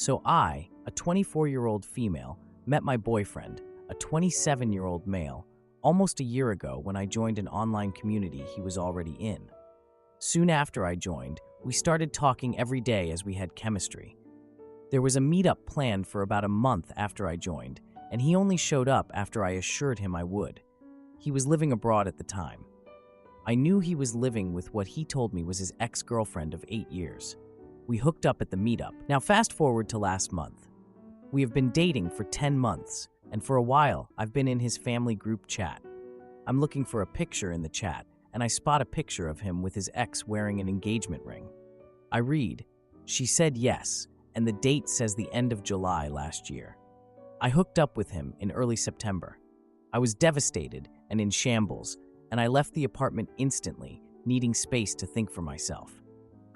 So I, a 24-year-old female, met my boyfriend, a 27-year-old male, almost a year ago when I joined an online community he was already in. Soon after I joined, we started talking every day as we had chemistry. There was a meetup planned for about a month after I joined, and he only showed up after I assured him I would. He was living abroad at the time. I knew he was living with what he told me was his ex-girlfriend of 8 years. We hooked up at the meetup. Now fast forward to last month. We have been dating for 10 months, and for a while I've been in his family group chat. I'm looking for a picture in the chat, and I spot a picture of him with his ex wearing an engagement ring. I read, "She said yes, and the date says the end of July last year." I hooked up with him in early September. I was devastated and in shambles, and I left the apartment instantly, needing space to think for myself.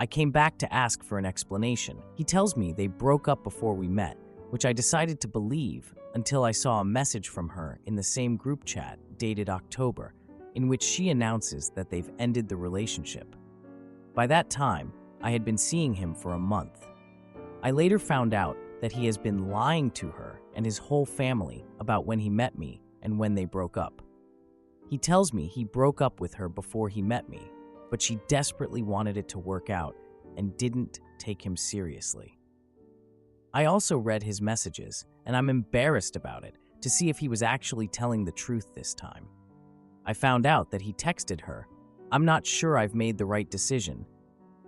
I came back to ask for an explanation. He tells me they broke up before we met, which I decided to believe until I saw a message from her in the same group chat dated October, in which she announces that they've ended the relationship. By that time, I had been seeing him for a month. I later found out that he has been lying to her and his whole family about when he met me and when they broke up. He tells me he broke up with her before he met me, but she desperately wanted it to work out and didn't take him seriously. I also read his messages, and I'm embarrassed about it to see if he was actually telling the truth this time. I found out that he texted her, "I'm not sure I've made the right decision.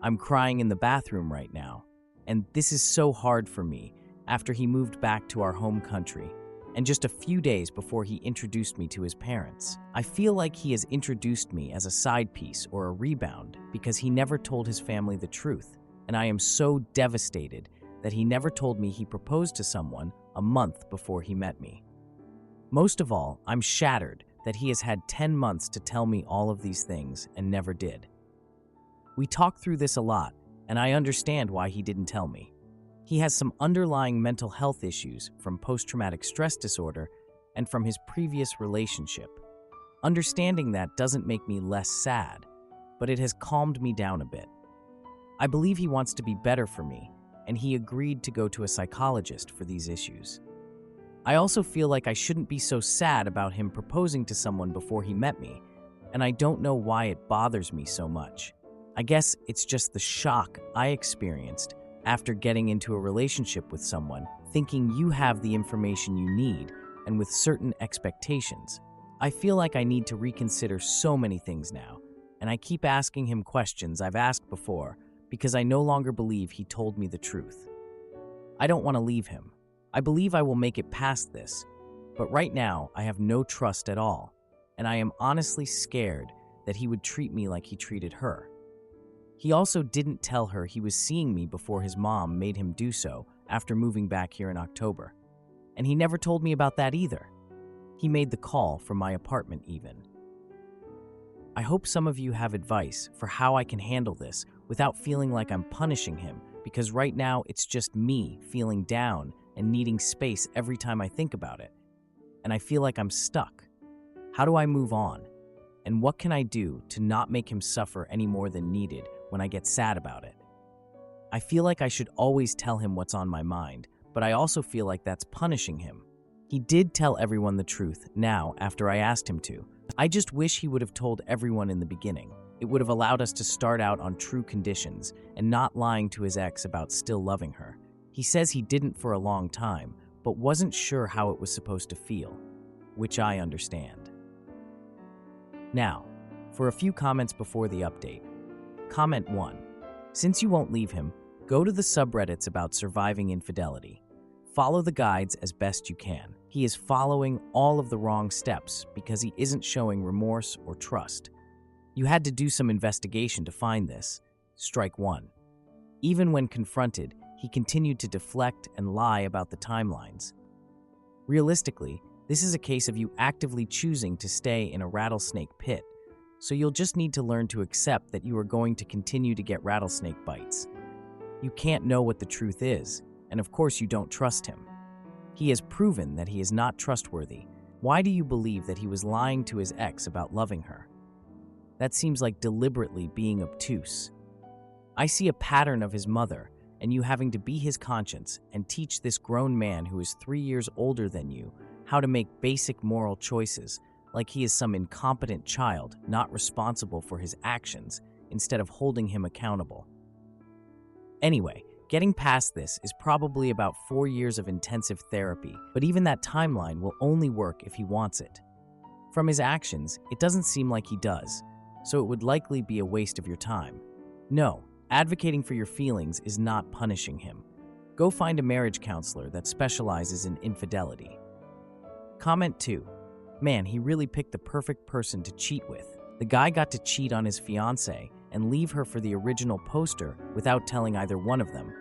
I'm crying in the bathroom right now, and this is so hard for me," after he moved back to our home country, and just a few days before he introduced me to his parents. I feel like he has introduced me as a side piece or a rebound because he never told his family the truth, and I am so devastated that he never told me he proposed to someone a month before he met me. Most of all, I'm shattered that he has had 10 months to tell me all of these things and never did. We talked through this a lot, and I understand why he didn't tell me. He has some underlying mental health issues from post-traumatic stress disorder and from his previous relationship. Understanding that doesn't make me less sad, but it has calmed me down a bit. I believe he wants to be better for me, and he agreed to go to a psychologist for these issues. I also feel like I shouldn't be so sad about him proposing to someone before he met me, and I don't know why it bothers me so much. I guess it's just the shock I experienced after getting into a relationship with someone, thinking you have the information you need, and with certain expectations. I feel like I need to reconsider so many things now, and I keep asking him questions I've asked before because I no longer believe he told me the truth. I don't want to leave him. I believe I will make it past this, but right now I have no trust at all, and I am honestly scared that he would treat me like he treated her. He also didn't tell her he was seeing me before his mom made him do so after moving back here in October. And he never told me about that either. He made the call from my apartment even. I hope some of you have advice for how I can handle this without feeling like I'm punishing him, because right now it's just me feeling down and needing space every time I think about it. And I feel like I'm stuck. How do I move on? And what can I do to not make him suffer any more than needed when I get sad about it? I feel like I should always tell him what's on my mind, but I also feel like that's punishing him. He did tell everyone the truth now after I asked him to. I just wish he would have told everyone in the beginning. It would have allowed us to start out on true conditions and not lying to his ex about still loving her. He says he didn't for a long time, but wasn't sure how it was supposed to feel, which I understand. Now, for a few comments before the update. Comment 1. Since you won't leave him, go to the subreddits about surviving infidelity. Follow the guides as best you can. He is following all of the wrong steps because he isn't showing remorse or trust. You had to do some investigation to find this. Strike 1. Even when confronted, he continued to deflect and lie about the timelines. Realistically, this is a case of you actively choosing to stay in a rattlesnake pit, so you'll just need to learn to accept that you are going to continue to get rattlesnake bites. You can't know what the truth is, and of course you don't trust him. He has proven that he is not trustworthy. Why do you believe that he was lying to his ex about loving her? That seems like deliberately being obtuse. I see a pattern of his mother, and you having to be his conscience and teach this grown man who is 3 years older than you how to make basic moral choices like he is some incompetent child not responsible for his actions instead of holding him accountable. Anyway, getting past this is probably about 4 years of intensive therapy, but even that timeline will only work if he wants it. From his actions, it doesn't seem like he does, so it would likely be a waste of your time. No, advocating for your feelings is not punishing him. Go find a marriage counselor that specializes in infidelity. Comment 2. Man, he really picked the perfect person to cheat with. The guy got to cheat on his fiancée and leave her for the original poster without telling either one of them.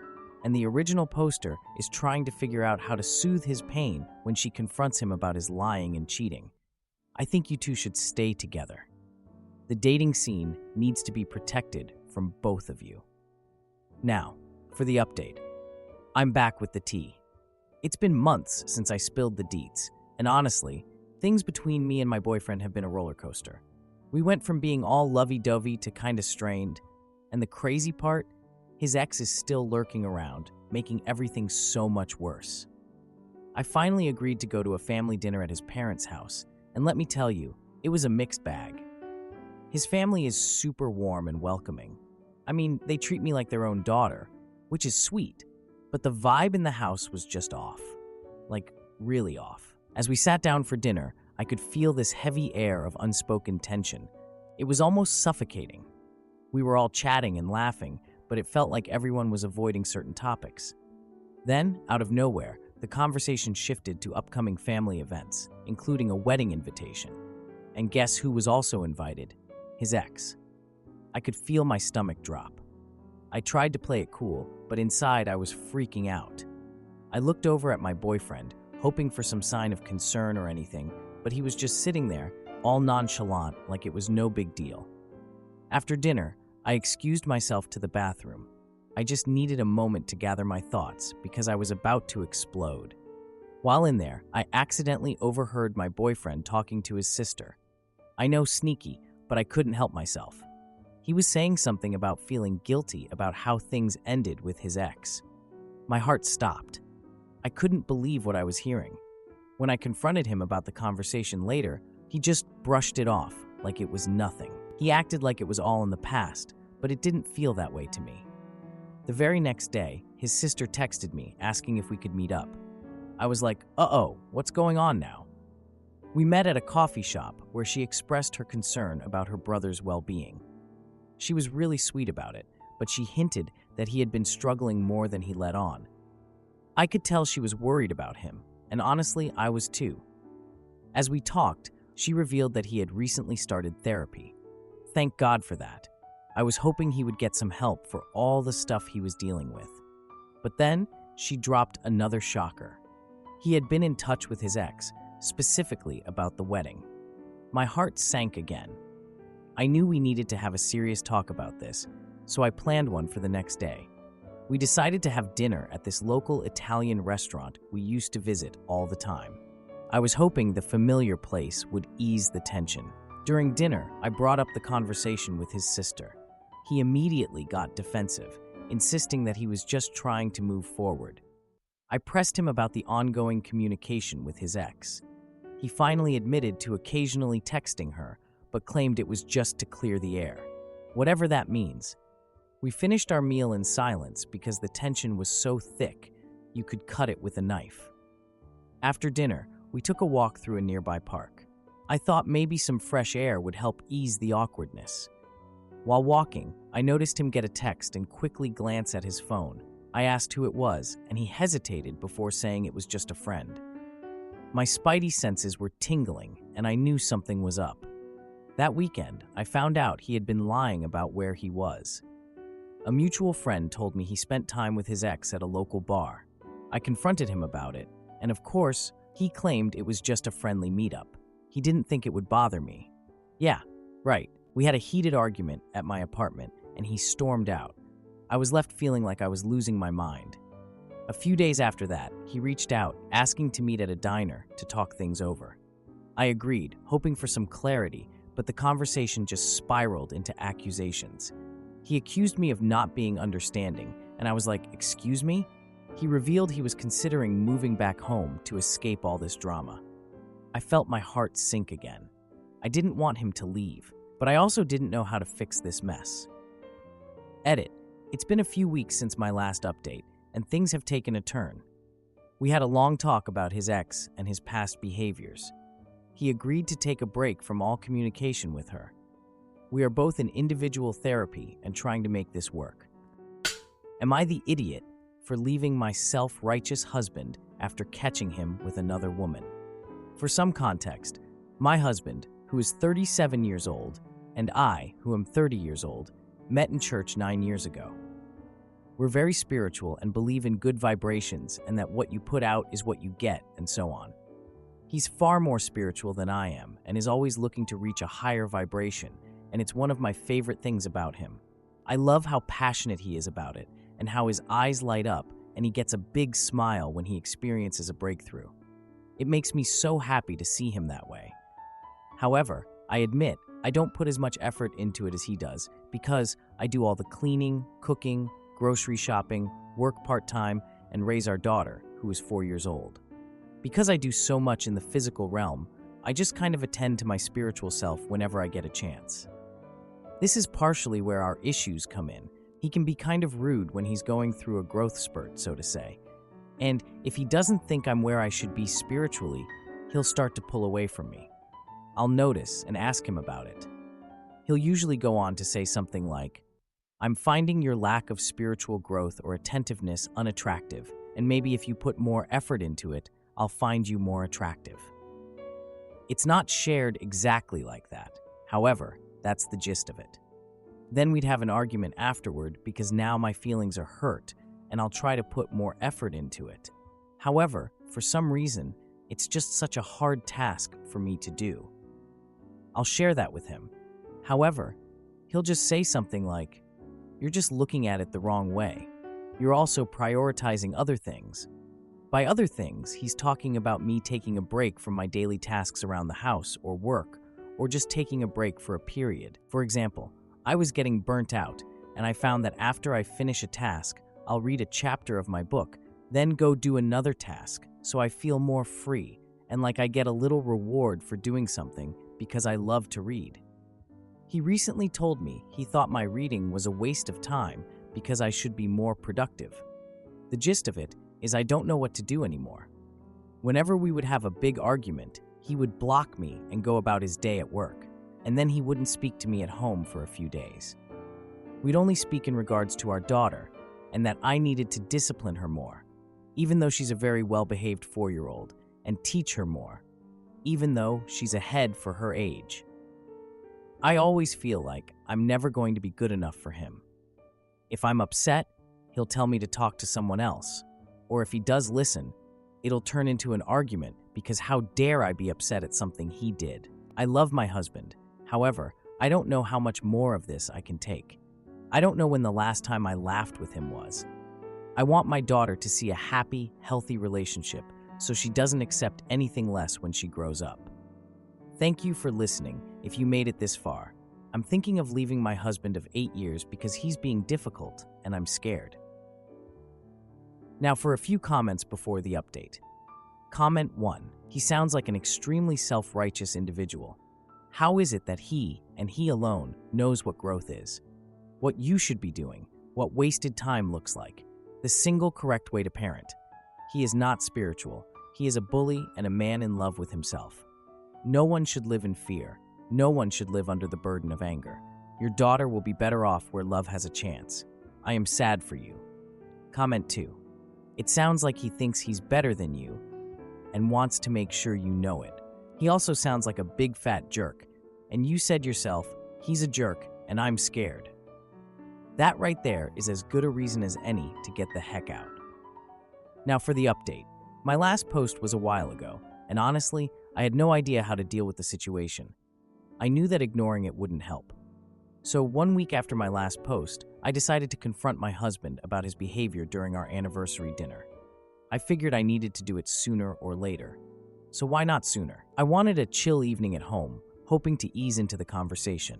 And the original poster is trying to figure out how to soothe his pain when she confronts him about his lying and cheating. I think you two should stay together. The dating scene needs to be protected from both of you. Now, for the update. I'm back with the tea. It's been months since I spilled the deets, and honestly, things between me and my boyfriend have been a roller coaster. We went from being all lovey-dovey to kinda strained, and the crazy part, his ex is still lurking around, making everything so much worse. I finally agreed to go to a family dinner at his parents' house, and let me tell you, it was a mixed bag. His family is super warm and welcoming. I mean, they treat me like their own daughter, which is sweet, but the vibe in the house was just off. Like, really off. As we sat down for dinner, I could feel this heavy air of unspoken tension. It was almost suffocating. We were all chatting and laughing, but it felt like everyone was avoiding certain topics. Then, out of nowhere, the conversation shifted to upcoming family events, including a wedding invitation. And guess who was also invited? His ex. I could feel my stomach drop. I tried to play it cool, but inside I was freaking out. I looked over at my boyfriend, hoping for some sign of concern or anything, but he was just sitting there, all nonchalant, like it was no big deal. After dinner, I excused myself to the bathroom. I just needed a moment to gather my thoughts because I was about to explode. While in there, I accidentally overheard my boyfriend talking to his sister. I know, sneaky, but I couldn't help myself. He was saying something about feeling guilty about how things ended with his ex. My heart stopped. I couldn't believe what I was hearing. When I confronted him about the conversation later, he just brushed it off like it was nothing. He acted like it was all in the past, but it didn't feel that way to me. The very next day, his sister texted me asking if we could meet up. I was like, uh-oh, what's going on now? We met at a coffee shop where she expressed her concern about her brother's well-being. She was really sweet about it, but she hinted that he had been struggling more than he let on. I could tell she was worried about him, and honestly, I was too. As we talked, she revealed that he had recently started therapy. Thank God for that. I was hoping he would get some help for all the stuff he was dealing with. But then, she dropped another shocker. He had been in touch with his ex, specifically about the wedding. My heart sank again. I knew we needed to have a serious talk about this, so I planned one for the next day. We decided to have dinner at this local Italian restaurant we used to visit all the time. I was hoping the familiar place would ease the tension. During dinner, I brought up the conversation with his sister. He immediately got defensive, insisting that he was just trying to move forward. I pressed him about the ongoing communication with his ex. He finally admitted to occasionally texting her, but claimed it was just to clear the air. Whatever that means. We finished our meal in silence because the tension was so thick, you could cut it with a knife. After dinner, we took a walk through a nearby park. I thought maybe some fresh air would help ease the awkwardness. While walking, I noticed him get a text and quickly glance at his phone. I asked who it was, and he hesitated before saying it was just a friend. My spidey senses were tingling, and I knew something was up. That weekend, I found out he had been lying about where he was. A mutual friend told me he spent time with his ex at a local bar. I confronted him about it, and of course, he claimed it was just a friendly meetup. He didn't think it would bother me. Yeah, right. We had a heated argument at my apartment, and he stormed out. I was left feeling like I was losing my mind. A few days after that, he reached out, asking to meet at a diner to talk things over. I agreed, hoping for some clarity, but the conversation just spiraled into accusations. He accused me of not being understanding and I was like, "Excuse me?" He revealed he was considering moving back home to escape all this drama. I felt my heart sink again. I didn't want him to leave, but I also didn't know how to fix this mess. Edit. It's been a few weeks since my last update, and things have taken a turn. We had a long talk about his ex and his past behaviors. He agreed to take a break from all communication with her. We are both in individual therapy and trying to make this work. Am I the idiot for leaving my self-righteous husband after catching him with another woman? For some context, my husband, who is 37 years old, and I, who am 30 years old, met in church 9 years ago. We're very spiritual and believe in good vibrations and that what you put out is what you get, and so on. He's far more spiritual than I am and is always looking to reach a higher vibration, and it's one of my favorite things about him. I love how passionate he is about it and how his eyes light up and he gets a big smile when he experiences a breakthrough. It makes me so happy to see him that way. However, I admit I don't put as much effort into it as he does because I do all the cleaning, cooking, grocery shopping, work part-time, and raise our daughter, who is 4 years old. Because I do so much in the physical realm, I just kind of attend to my spiritual self whenever I get a chance. This is partially where our issues come in. He can be kind of rude when he's going through a growth spurt, so to say. And if he doesn't think I'm where I should be spiritually, he'll start to pull away from me. I'll notice and ask him about it. He'll usually go on to say something like, "I'm finding your lack of spiritual growth or attentiveness unattractive, and maybe if you put more effort into it, I'll find you more attractive." It's not shared exactly like that. However, that's the gist of it. Then we'd have an argument afterward because now my feelings are hurt and I'll try to put more effort into it. However, for some reason, it's just such a hard task for me to do. I'll share that with him. However, he'll just say something like, "You're just looking at it the wrong way. You're also prioritizing other things." By other things, he's talking about me taking a break from my daily tasks around the house or work, or just taking a break for a period. For example, I was getting burnt out, and I found that after I finish a task, I'll read a chapter of my book, then go do another task, so I feel more free, and like I get a little reward for doing something because I love to read. He recently told me he thought my reading was a waste of time because I should be more productive. The gist of it is I don't know what to do anymore. Whenever we would have a big argument, he would block me and go about his day at work, and then he wouldn't speak to me at home for a few days. We'd only speak in regards to our daughter, and that I needed to discipline her more, even though she's a very well-behaved 4-year-old, and teach her more, even though she's ahead for her age. I always feel like I'm never going to be good enough for him. If I'm upset, he'll tell me to talk to someone else, or if he does listen, it'll turn into an argument because how dare I be upset at something he did. I love my husband. However, I don't know how much more of this I can take. I don't know when the last time I laughed with him was. I want my daughter to see a happy, healthy relationship so she doesn't accept anything less when she grows up. Thank you for listening if you made it this far. I'm thinking of leaving my husband of 8 years because he's being difficult and I'm scared. Now for a few comments before the update. Comment 1. He sounds like an extremely self-righteous individual. How is it that he, and he alone, knows what growth is? What you should be doing, what wasted time looks like, the single correct way to parent. He is not spiritual. He is a bully and a man in love with himself. No one should live in fear. No one should live under the burden of anger. Your daughter will be better off where love has a chance. I am sad for you. Comment 2. It sounds like he thinks he's better than you and wants to make sure you know it. He also sounds like a big fat jerk, and you said yourself, he's a jerk and I'm scared. That right there is as good a reason as any to get the heck out. Now for the update. My last post was a while ago, and honestly, I had no idea how to deal with the situation. I knew that ignoring it wouldn't help. So 1 week after my last post, I decided to confront my husband about his behavior during our anniversary dinner. I figured I needed to do it sooner or later. So why not sooner? I wanted a chill evening at home, hoping to ease into the conversation.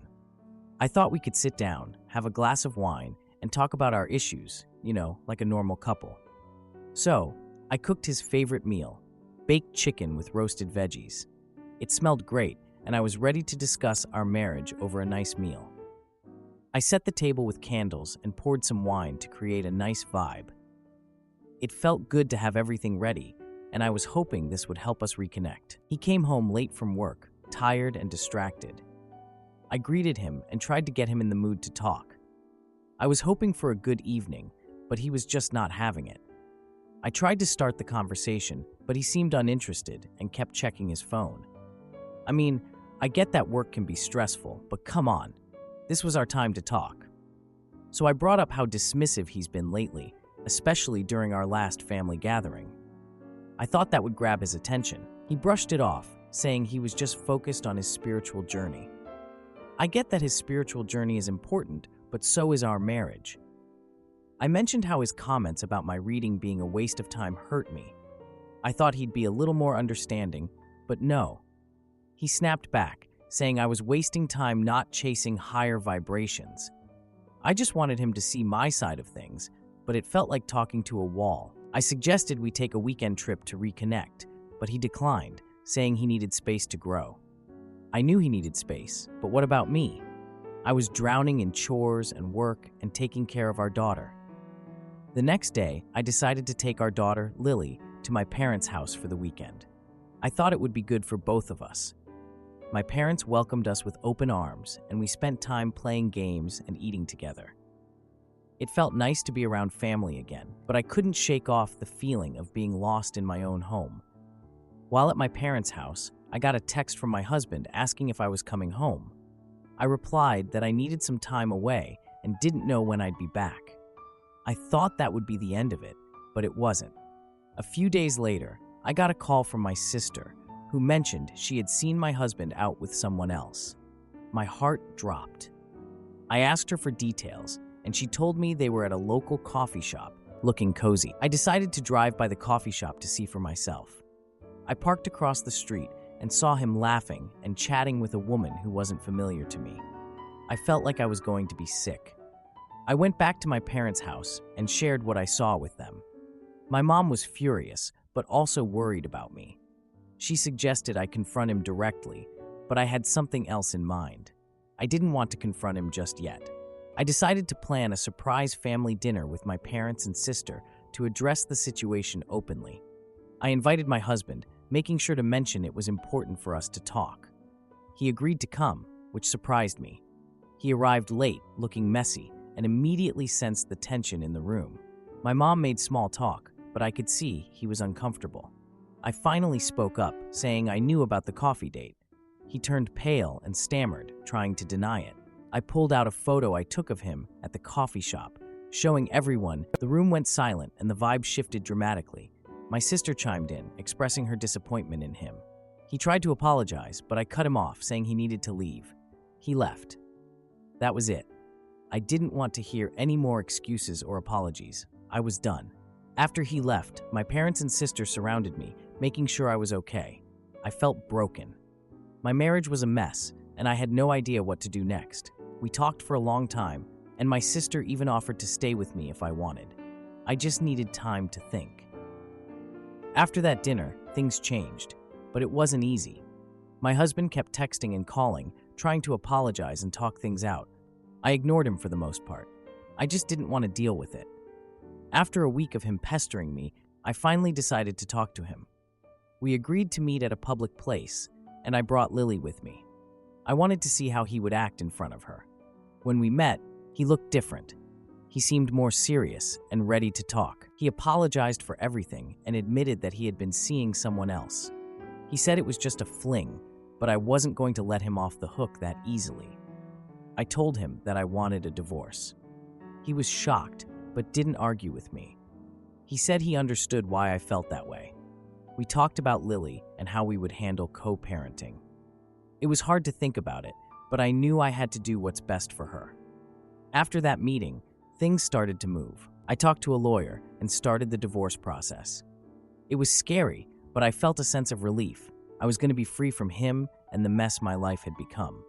I thought we could sit down, have a glass of wine, and talk about our issues, like a normal couple. So, I cooked his favorite meal, baked chicken with roasted veggies. It smelled great, and I was ready to discuss our marriage over a nice meal. I set the table with candles and poured some wine to create a nice vibe. It felt good to have everything ready, and I was hoping this would help us reconnect. He came home late from work, tired and distracted. I greeted him and tried to get him in the mood to talk. I was hoping for a good evening, but he was just not having it. I tried to start the conversation, but he seemed uninterested and kept checking his phone. I get that work can be stressful, but come on. This was our time to talk. So I brought up how dismissive he's been lately, especially during our last family gathering. I thought that would grab his attention. He brushed it off, saying he was just focused on his spiritual journey. I get that his spiritual journey is important, but so is our marriage. I mentioned how his comments about my reading being a waste of time hurt me. I thought he'd be a little more understanding, but no. He snapped back, saying I was wasting time not chasing higher vibrations. I just wanted him to see my side of things, but it felt like talking to a wall. I suggested we take a weekend trip to reconnect, but he declined, saying he needed space to grow. I knew he needed space, but what about me? I was drowning in chores and work and taking care of our daughter. The next day, I decided to take our daughter, Lily, to my parents' house for the weekend. I thought it would be good for both of us. My parents welcomed us with open arms, and we spent time playing games and eating together. It felt nice to be around family again, but I couldn't shake off the feeling of being lost in my own home. While at my parents' house, I got a text from my husband asking if I was coming home. I replied that I needed some time away and didn't know when I'd be back. I thought that would be the end of it, but it wasn't. A few days later, I got a call from my sister, who mentioned she had seen my husband out with someone else. My heart dropped. I asked her for details, and she told me they were at a local coffee shop, looking cozy. I decided to drive by the coffee shop to see for myself. I parked across the street and saw him laughing and chatting with a woman who wasn't familiar to me. I felt like I was going to be sick. I went back to my parents' house and shared what I saw with them. My mom was furious, but also worried about me. She suggested I confront him directly, but I had something else in mind. I didn't want to confront him just yet. I decided to plan a surprise family dinner with my parents and sister to address the situation openly. I invited my husband, making sure to mention it was important for us to talk. He agreed to come, which surprised me. He arrived late, looking messy, and immediately sensed the tension in the room. My mom made small talk, but I could see he was uncomfortable. I finally spoke up, saying I knew about the coffee date. He turned pale and stammered, trying to deny it. I pulled out a photo I took of him at the coffee shop, showing everyone. The room went silent and the vibe shifted dramatically. My sister chimed in, expressing her disappointment in him. He tried to apologize, but I cut him off, saying he needed to leave. He left. That was it. I didn't want to hear any more excuses or apologies. I was done. After he left, my parents and sister surrounded me, making sure I was okay. I felt broken. My marriage was a mess, and I had no idea what to do next. We talked for a long time, and my sister even offered to stay with me if I wanted. I just needed time to think. After that dinner, things changed, but it wasn't easy. My husband kept texting and calling, trying to apologize and talk things out. I ignored him for the most part. I just didn't want to deal with it. After a week of him pestering me, I finally decided to talk to him. We agreed to meet at a public place, and I brought Lily with me. I wanted to see how he would act in front of her. When we met, he looked different. He seemed more serious and ready to talk. He apologized for everything and admitted that he had been seeing someone else. He said it was just a fling, but I wasn't going to let him off the hook that easily. I told him that I wanted a divorce. He was shocked, but didn't argue with me. He said he understood why I felt that way. We talked about Lily and how we would handle co-parenting. It was hard to think about it, but I knew I had to do what's best for her. After that meeting, things started to move. I talked to a lawyer and started the divorce process. It was scary, but I felt a sense of relief. I was going to be free from him and the mess my life had become.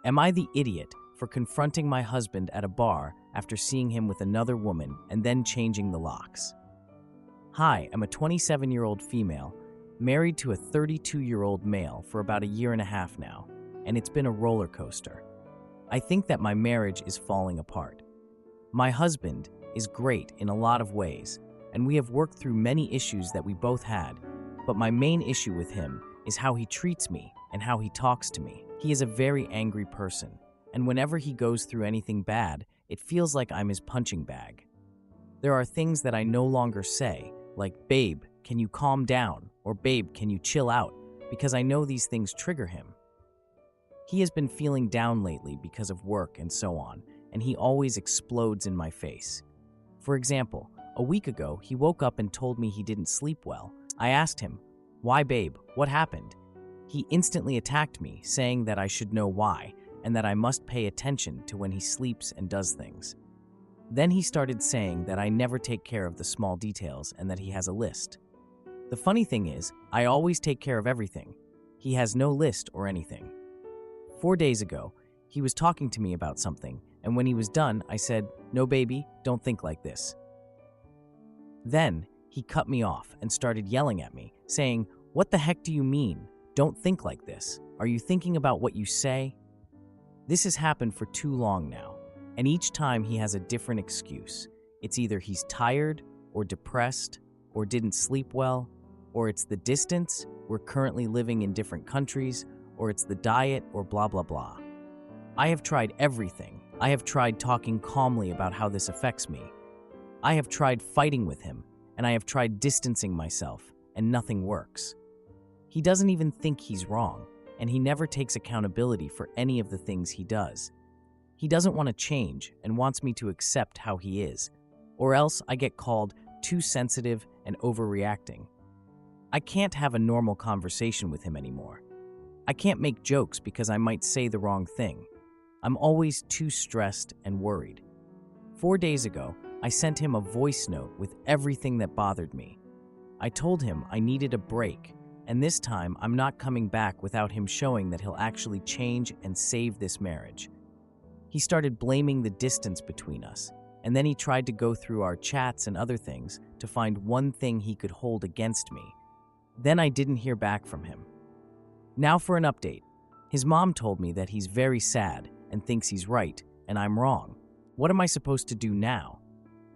Am I the idiot for confronting my husband at a bar after seeing him with another woman and then changing the locks. Hi, I'm a 27-year-old female, married to a 32-year-old male for about a year and a half now, and it's been a roller coaster. I think that my marriage is falling apart. My husband is great in a lot of ways, and we have worked through many issues that we both had, but my main issue with him is how he treats me and how he talks to me. He is a very angry person, and whenever he goes through anything bad, it feels like I'm his punching bag. There are things that I no longer say, like, "Babe, can you calm down?" or "Babe, can you chill out?" because I know these things trigger him. He has been feeling down lately because of work and so on, and he always explodes in my face. For example, a week ago, he woke up and told me he didn't sleep well. I asked him, "Why, babe? What happened?" He instantly attacked me, saying that I should know why, and that I must pay attention to when he sleeps and does things. Then he started saying that I never take care of the small details and that he has a list. The funny thing is, I always take care of everything. He has no list or anything. 4 days ago, he was talking to me about something, and when he was done, I said, "No, baby, don't think like this." Then he cut me off and started yelling at me, saying, "What the heck do you mean? Don't think like this. Are you thinking about what you say?" This has happened for too long now, and each time he has a different excuse. It's either he's tired, or depressed, or didn't sleep well, or it's the distance, we're currently living in different countries, or it's the diet, or blah blah blah. I have tried everything. I have tried talking calmly about how this affects me. I have tried fighting with him, and I have tried distancing myself, and nothing works. He doesn't even think he's wrong, and he never takes accountability for any of the things he does. He doesn't want to change and wants me to accept how he is, or else I get called too sensitive and overreacting. I can't have a normal conversation with him anymore. I can't make jokes because I might say the wrong thing. I'm always too stressed and worried. 4 days ago, I sent him a voice note with everything that bothered me. I told him I needed a break, and this time I'm not coming back without him showing that he'll actually change and save this marriage. He started blaming the distance between us, and then he tried to go through our chats and other things to find one thing he could hold against me. Then I didn't hear back from him. Now for an update. His mom told me that he's very sad and thinks he's right, and I'm wrong. What am I supposed to do now?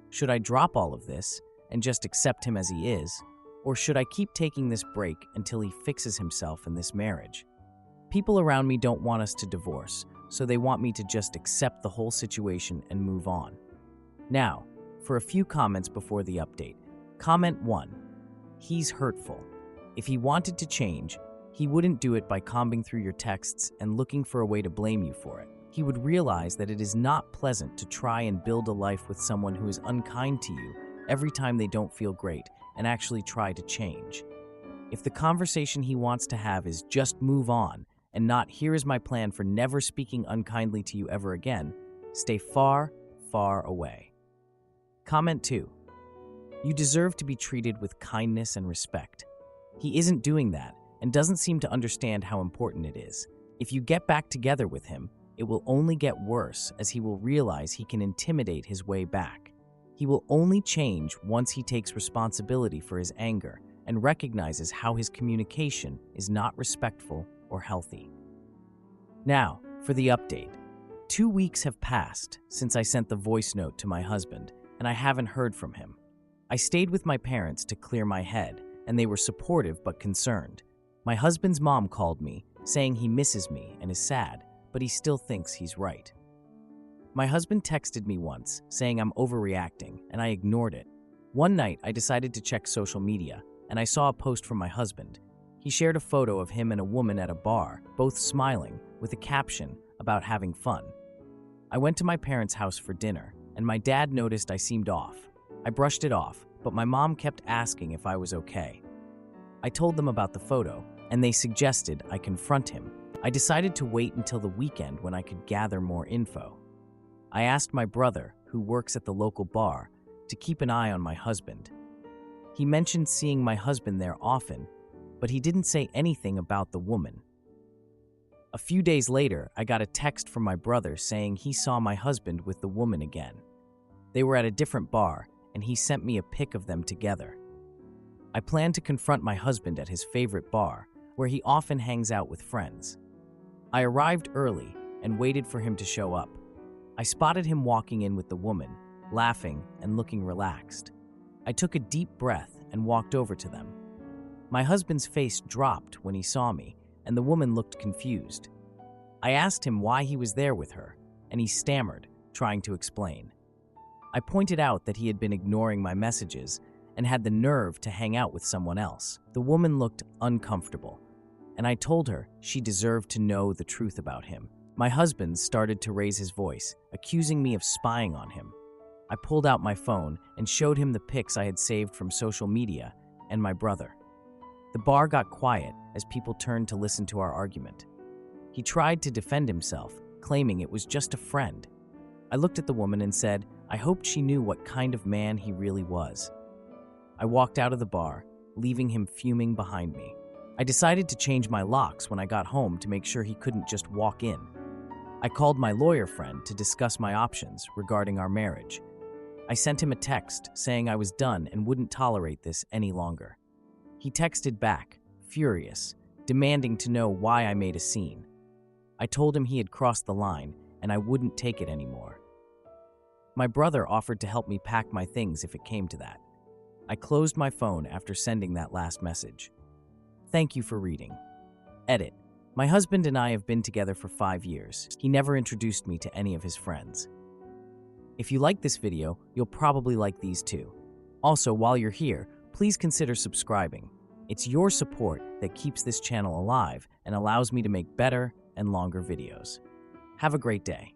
Should I drop all of this and just accept him as he is? Or should I keep taking this break until he fixes himself in this marriage? People around me don't want us to divorce, so they want me to just accept the whole situation and move on. Now, for a few comments before the update. Comment 1. He's hurtful. If he wanted to change, he wouldn't do it by combing through your texts and looking for a way to blame you for it. He would realize that it is not pleasant to try and build a life with someone who is unkind to you every time they don't feel great and actually try to change. If the conversation he wants to have is just move on and not "here is my plan for never speaking unkindly to you ever again," stay far, far away. Comment 2. You deserve to be treated with kindness and respect. He isn't doing that and doesn't seem to understand how important it is. If you get back together with him, it will only get worse as he will realize he can intimidate his way back. He will only change once he takes responsibility for his anger and recognizes how his communication is not respectful or healthy. Now, for the update. 2 weeks have passed since I sent the voice note to my husband, and I haven't heard from him. I stayed with my parents to clear my head, and they were supportive but concerned. My husband's mom called me, saying he misses me and is sad, but he still thinks he's right. My husband texted me once, saying I'm overreacting, and I ignored it. One night, I decided to check social media, and I saw a post from my husband. He shared a photo of him and a woman at a bar, both smiling, with a caption about having fun. I went to my parents' house for dinner, and my dad noticed I seemed off. I brushed it off, but my mom kept asking if I was okay. I told them about the photo, and they suggested I confront him. I decided to wait until the weekend when I could gather more info. I asked my brother, who works at the local bar, to keep an eye on my husband. He mentioned seeing my husband there often, but he didn't say anything about the woman. A few days later, I got a text from my brother saying he saw my husband with the woman again. They were at a different bar, and he sent me a pic of them together. I planned to confront my husband at his favorite bar, where he often hangs out with friends. I arrived early and waited for him to show up. I spotted him walking in with the woman, laughing and looking relaxed. I took a deep breath and walked over to them. My husband's face dropped when he saw me, and the woman looked confused. I asked him why he was there with her, and he stammered, trying to explain. I pointed out that he had been ignoring my messages and had the nerve to hang out with someone else. The woman looked uncomfortable, and I told her she deserved to know the truth about him. My husband started to raise his voice, accusing me of spying on him. I pulled out my phone and showed him the pics I had saved from social media and my brother. The bar got quiet as people turned to listen to our argument. He tried to defend himself, claiming it was just a friend. I looked at the woman and said, I hoped she knew what kind of man he really was. I walked out of the bar, leaving him fuming behind me. I decided to change my locks when I got home to make sure he couldn't just walk in. I called my lawyer friend to discuss my options regarding our marriage. I sent him a text saying I was done and wouldn't tolerate this any longer. He texted back, furious, demanding to know why I made a scene. I told him he had crossed the line and I wouldn't take it anymore. My brother offered to help me pack my things if it came to that. I closed my phone after sending that last message. Thank you for reading. Edit. My husband and I have been together for 5 years. He never introduced me to any of his friends. If you like this video, you'll probably like these too. Also, while you're here, please consider subscribing. It's your support that keeps this channel alive and allows me to make better and longer videos. Have a great day.